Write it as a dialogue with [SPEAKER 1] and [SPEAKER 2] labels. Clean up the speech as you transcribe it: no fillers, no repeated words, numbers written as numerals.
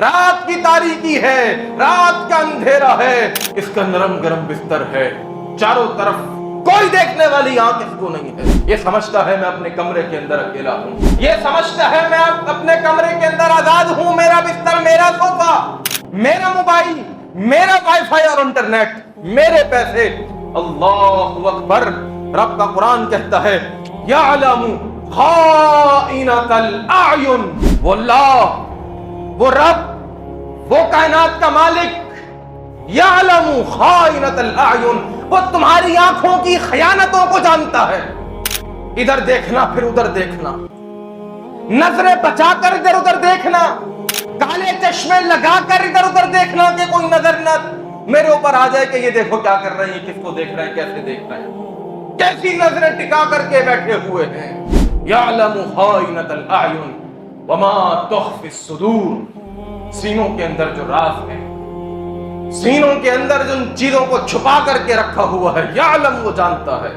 [SPEAKER 1] رات کی تاریکی ہے، رات کا اندھیرا ہے، اس کا نرم گرم بستر ہے، چاروں طرف کوئی دیکھنے والی آنکھ اس کو نہیں ہے۔ یہ سمجھتا ہے میں اپنے کمرے کے اندر اکیلا ہوں، یہ سمجھتا ہے میں اپنے کمرے کے اندر آزاد ہوں، میرا بستر، میرا صوفہ، میرا موبائل، میرا وائی فائی اور انٹرنیٹ، میرے پیسے۔ اللہ اکبر! رب کا قرآن کہتا ہے یعلم خائنۃ الاعین، وہ اللہ، وہ رب، وہ کائنات کا مالک، یعلم خائنۃ الاعین، وہ تمہاری آنکھوں کی خیانتوں کو جانتا ہے۔ ادھر دیکھنا پھر ادھر دیکھنا، نظریں بچا کر ادھر ادھر دیکھنا، کالے چشمے لگا کر ادھر ادھر دیکھنا کہ کوئی نظر نہ میرے اوپر آ جائے کہ یہ دیکھو کیا کر رہے ہیں، کس کو دیکھ رہے ہیں، کیسے دیکھ رہے ہیں، کیسی نظریں ٹکا کر کے بیٹھے ہوئے ہیں۔ یعلم خائنۃ الاعین وما تخفی الصدور، سینوں کے اندر جو راز ہے، سینوں کے اندر جن چیزوں کو چھپا کر کے رکھا ہوا ہے، یعلم، وہ جانتا ہے۔